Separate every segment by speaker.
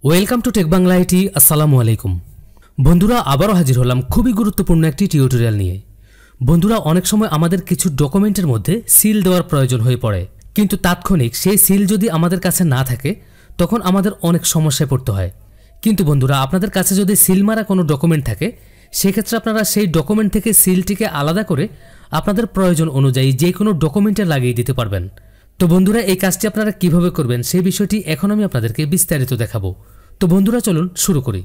Speaker 1: Welcome to tech Bangla IT. আসসালামু আলাইকুম বন্ধুরা, আবারও হাজির হলাম খুবই গুরুত্বপূর্ণ একটি টিউটোরিয়াল নিয়ে। বন্ধুরা, অনেক সময় আমাদের কিছু ডকুমেন্টের মধ্যে সিল দেওয়ার প্রয়োজন হয়ে পড়ে, কিন্তু তাৎক্ষণিক সেই সিল যদি আমাদের কাছে না থাকে তখন আমাদের অনেক সমস্যায় পড়তে হয়। কিন্তু বন্ধুরা, আপনাদের কাছে যদি সিল মারা কোনো ডকুমেন্ট থাকে সেক্ষেত্রে আপনারা সেই ডকুমেন্ট থেকে সিলটিকে আলাদা করে আপনাদের প্রয়োজন অনুযায়ী যে কোনো ডকুমেন্টে লাগিয়ে দিতে পারবেন। তো বন্ধুরা, এই কাজটি আপনারা কিভাবে করবেন সেই বিষয়টি এখন আমি আপনাদেরকে বিস্তারিত দেখাবো। তো বন্ধুরা, চলুন শুরু করি।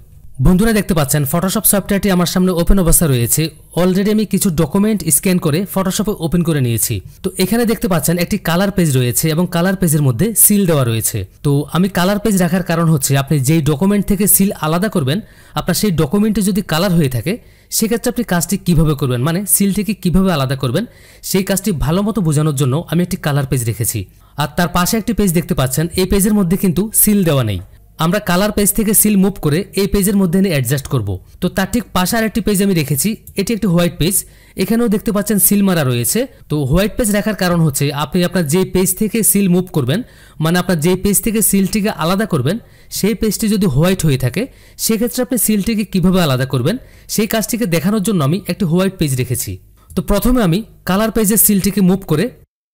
Speaker 1: বন্ধুরা, দেখতে পাচ্ছেন ফটোশপ সফটওয়্যারটি আমার সামনে ওপেন অবস্থা রয়েছে। অলরেডি আমি কিছু ডকুমেন্ট স্ক্যান করে ফটোশপে ওপেন করে নিয়েছি। তো এখানে দেখতে পাচ্ছেন একটি কালার পেজ রয়েছে এবং কালার পেজের মধ্যে সিল দেওয়া রয়েছে। তো আমি কালার পেজ রাখার কারণ হচ্ছে আপনি যেই ডকুমেন্ট থেকে সিল আলাদা করবেন আপনার সেই ডকুমেন্টে যদি কালার হয়ে থাকে সেক্ষেত্রে আপনি কাজটি কিভাবে করবেন, মানে সিলটিকে কিভাবে আলাদা করবেন সেই কাজটি ভালো মতো বোঝানোর জন্য আমি একটি কালার পেজ রেখেছি। আর তার পাশে একটি পেজ দেখতে পাচ্ছেন, এই পেজের মধ্যে কিন্তু সিল দেওয়া নেই। আমরা কালার পেজ থেকে সিল মুভ করে এই পেজের মধ্যে এনে অ্যাডজাস্ট করব। তো তার ঠিক পাশে আরেকটি পেজ আমি রেখেছি, এটি একটি হোয়াইট পেজ। এখানেও দেখতে পাচ্ছেন সিল মারা রয়েছে। তো হোয়াইট পেজ রাখার কারণ হচ্ছে আপনি আপনার যে পেজ থেকে সিল মুভ করবেন, মানে আপনার যে পেজ থেকে সিলটিকে আলাদা করবেন সেই পেজটি যদি হোয়াইট হয়ে থাকে সেক্ষেত্রে আপনি সিলটিকে কিভাবে আলাদা করবেন সেই কাজটিকে দেখানোর জন্য আমি একটি হোয়াইট পেজ রেখেছি। তো প্রথমে আমি কালার পেজের সিলটিকে মুভ করে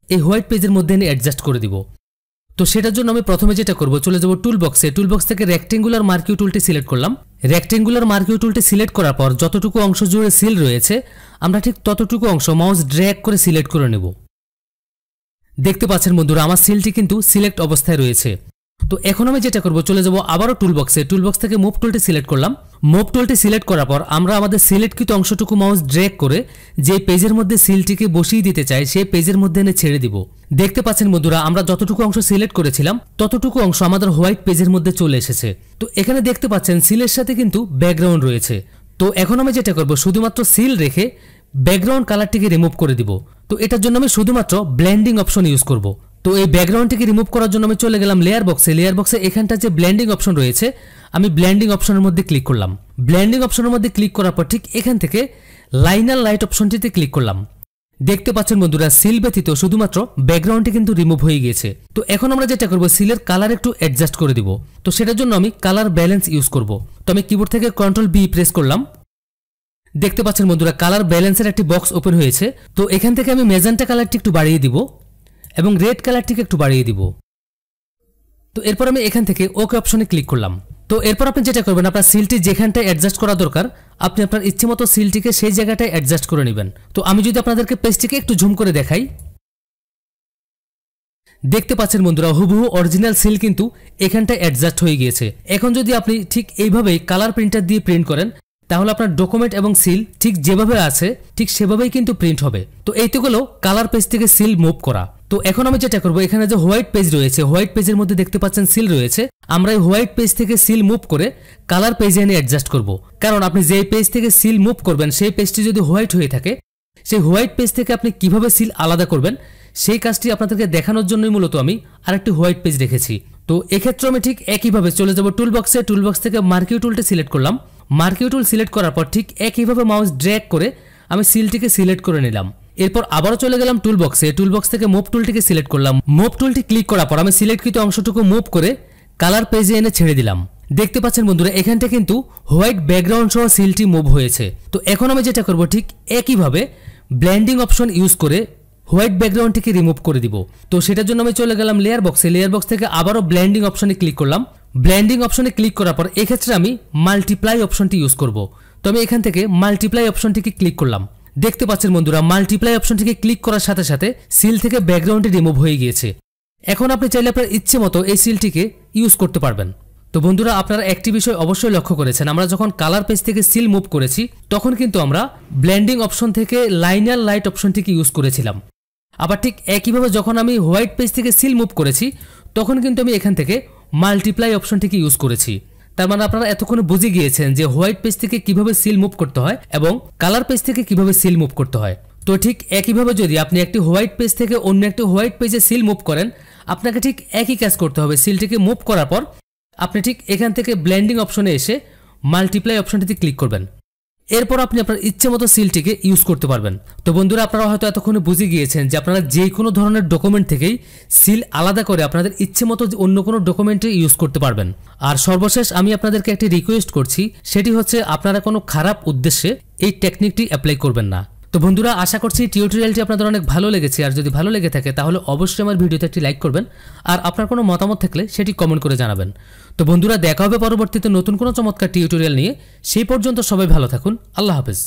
Speaker 1: এই হোয়াইট পেজের মধ্যে এনে অ্যাডজাস্ট করে দিব। তো সেটার জন্য আমি প্রথমে যেটা করব, চলে যাব টুল বক্সে। টুল বক্স থেকে রেক্টেঙ্গুলার মার্কিউ টুলটি সিলেক্ট করলাম। রেক্টেঙ্গুলার মার্কিউ টুলটি সিলেক্ট করার পর যতটুকু অংশ জুড়ে সিল রয়েছে আমরা ঠিক ততটুকু অংশ মাউস ড্র্যাগ করে সিলেক্ট করে নেব। দেখতে পাচ্ছেন বন্ধুরা, আমার সিলটি কিন্তু সিলেক্ট অবস্থায় রয়েছে। তো এখন আমি যেটা করব, চলে যাব আবারও টুল বক্সে। টুল বক্স থেকে মুভ টুলটি সিলেক্ট করলাম। মুভ টুলটি সিলেক্ট করার পর আমরা আমাদের সিলেক্টকৃত অংশটুকু মাউস ড্র্যাগ করে যে পেজের মধ্যে সিলটিকে বসিয়ে দিতে চাই সেই পেজের মধ্যে এনে ছেড়ে দিব। দেখতে পাচ্ছেন বন্ধুরা, আমরা যতটুকু অংশ সিলেক্ট করেছিলাম ততটুকু অংশ আমাদের হোয়াইট পেজের মধ্যে চলে এসেছে। তো এখানে দেখতে পাচ্ছেন সিলের সাথে কিন্তু ব্যাকগ্রাউন্ড রয়েছে। তো এখন আমি যেটা করব, শুধুমাত্র সিল রেখে ব্যাকগ্রাউন্ড কালারটিকে রিমুভ করে দিব। তো এটার জন্য আমি শুধুমাত্র ব্লেন্ডিং অপশন ইউজ করব। তো এই ব্যাকগ্রাউন্ডটিকে রিমুভ করার জন্য আমি চলে গেলাম লেয়ার বক্সে। লেয়ার বক্সে এখানটা যে ব্লেন্ডিং অপশন রয়েছে আমি ব্লেন্ডিং অপশনের মধ্যে ক্লিক করলাম। ব্লেন্ডিং অপশনের মধ্যে ক্লিক করার পর ঠিক এখান থেকে লাইনার লাইট অপশনটিতে ক্লিক করলাম। দেখতে পাচ্ছেন বন্ধুরা, সিল ব্যতীত শুধুমাত্র ব্যাকগ্রাউন্ডটি কিন্তু রিমুভ হয়ে গিয়েছে। তো এখন আমরা যেটা করব, সিলের কালার একটু অ্যাডজাস্ট করে দিব। তো সেটার জন্য আমি কালার ব্যালেন্স ইউজ করব। তো আমি কিবোর্ড থেকে কন্ট্রোল বি প্রেস করলাম। দেখতে পাচ্ছেন বন্ধুরা, কালার ব্যালেন্সের একটি বক্স ওপেন হয়েছে। তো এখান থেকে আমি ম্যাজেন্টা কালারটি একটু বাড়িয়ে দিব এবং রেড কালারটিকে একটু বাড়িয়ে দিব। তো এরপর আমি এখান থেকে ওকে অপশনে ক্লিক করলাম। তো এরপর আপনি যেটা করবেন, আপনার সিলটি যেখানটায় অ্যাডজাস্ট করা দরকার আপনি আপনার ইচ্ছে মতো সিলটিকে সেই জায়গাটায় অ্যাডজাস্ট করে নেবেন। তো আমি যদি আপনাদেরকে পেজটিকে একটু জুম করে দেখাই, দেখতে পাচ্ছেন বন্ধুরা, হুবহু অরিজিনাল সিল কিন্তু এখানটায় অ্যাডজাস্ট হয়ে গিয়েছে। এখন যদি আপনি ঠিক এইভাবেই কালার প্রিন্টার দিয়ে প্রিন্ট করেন তাহলে আপনার ডকুমেন্ট এবং সিল ঠিক যেভাবে আছে ঠিক সেভাবেই কিন্তু প্রিন্ট হবে। তো এই তো গেলো কালার পেজ থেকে সিল মুভ করা। তো এখন আমি যেটা করবো, এখানে যে হোয়াইট পেজ রয়েছে হোয়াইট পেজের মধ্যে দেখতে পাচ্ছেন সিল রয়েছে। আমরা এই হোয়াইট পেজ থেকে সিল মুভ করে কালার পেজে এনে অ্যাডজাস্ট করব। কারণ আপনি যে পেজ থেকে সিল মুভ করবেন সেই পেজটি যদি হোয়াইট হয়ে থাকে সেই হোয়াইট পেজ থেকে আপনি কিভাবে সিল আলাদা করবেন সেই কাজটি আপনাদেরকে দেখানোর জন্যই মূলত আমি আরেকটি হোয়াইট পেজ রেখেছি। তো এক্ষেত্রে আমি ঠিক একইভাবে চলে যাব টুল বক্সে। টুল বক্স থেকে মার্কিউ টুলটি সিলেক্ট করলাম। মার্কিউ টুল সিলেক্ট করার পর ঠিক একইভাবে মাউস ড্র্যাগ করে আমি সিলটিকে সিলেক্ট করে নিলাম। এরপর আবারও চলে গেলাম টুল বক্সে। টুল বক্স থেকে মুভ টুলটিকে সিলেক্ট করলাম। মুভ টুলটি ক্লিক করার পর আমি সিলেক্টকৃত অংশটুকু মুভ করে কালার পেজে এনে ছেড়ে দিলাম। দেখতে পাচ্ছেন বন্ধুরা, এখানটা কিন্তু হোয়াইট ব্যাকগ্রাউন্ড সহ সিলটি মুভ হয়েছে। তো এখন আমি যেটা করব, ঠিক একইভাবে ব্লেন্ডিং অপশন ইউজ করে হোয়াইট ব্যাকগ্রাউন্ডটিকে রিমুভ করে দিব। তো সেটার জন্য আমি চলে গেলাম লেয়ার বক্সে। লেয়ার বক্স থেকে আবারও ব্লেন্ডিং অপশনে ক্লিক করলাম। ব্লেন্ডিং অপশনে ক্লিক করার পর এক্ষেত্রে আমি মাল্টিপ্লাই অপশনটি ইউজ করব। তো আমি এখান থেকে মাল্টিপ্লাই অপশনটিকে ক্লিক করলাম। দেখতে পাচ্ছেন বন্ধুরা, মাল্টিপ্লাই অপশনটিকে ক্লিক করার সাথে সাথে সিল থেকে ব্যাকগ্রাউন্ডটি রিমুভ হয়ে গিয়েছে। এখন আপনি চাইলে আপনার ইচ্ছে মতো এই সিলটিকে ইউজ করতে পারবেন। তো বন্ধুরা, আপনারা একটি বিষয় অবশ্যই লক্ষ্য করেছেন, আমরা যখন কালার পেজ থেকে সিল মুভ করেছি তখন কিন্তু আমরা ব্লেন্ডিং অপশন থেকে লাইনার লাইট অপশনটিকে ইউজ করেছিলাম। আবার ঠিক একইভাবে যখন আমি হোয়াইট পেজ থেকে সিল মুভ করেছি তখন কিন্তু আমি এখান থেকে মাল্টিপ্লাই অপশনটিকে ইউজ করেছি। তার মানে আপনারা এতক্ষণে বুঝে গিয়েছেন যে হোয়াইট পেজ থেকে কিভাবে সিল মুভ করতে হয় এবং কালার পেজ থেকে কিভাবে সিল মুভ করতে হয়। তো ঠিক একইভাবে যদি আপনি একটি হোয়াইট পেজ থেকে অন্য একটি হোয়াইট পেজে সিল মুভ করেন আপনাকে ঠিক একই কাজ করতে হবে। সিলটিকে মুভ করার পর আপনি ঠিক এখান থেকে ব্লেন্ডিং অপশনে এসে মাল্টিপ্লাই অপশনটিতে ক্লিক করবেন। এরপর আপনি আপনার ইচ্ছে মতো সিলটিকে ইউজ করতে পারবেন। তো বন্ধুরা, আপনারা হয়তো এতক্ষণে বুঝে গিয়েছেন যে আপনারা যে কোনো ধরনের ডকুমেন্ট থেকেই সিল আলাদা করে আপনাদের ইচ্ছে মতো অন্য কোনো ডকুমেন্টে ইউজ করতে পারবেন। আর সর্বশেষ আমি আপনাদেরকে একটি রিকোয়েস্ট করছি, সেটি হচ্ছে আপনারা কোনো খারাপ উদ্দেশ্যে এই টেকনিকটি অ্যাপ্লাই করবেন না। তো বন্ধুরা, আশা করছি টিউটোরিয়ালটি আপনাদের অনেক ভালো লেগেছে। আর যদি ভালো লেগে থাকে তাহলে অবশ্যই আমার ভিডিওতে একটি লাইক করবেন, আর আপনার কোনো মতামত থাকলে সেটি কমেন্ট করে জানাবেন। তো বন্ধুরা, দেখা হবে পরবর্তীতে নতুন কোনো চমৎকার টিউটোরিয়াল নিয়ে। সেই পর্যন্ত সবাই ভালো থাকুন। আল্লাহ হাফেজ।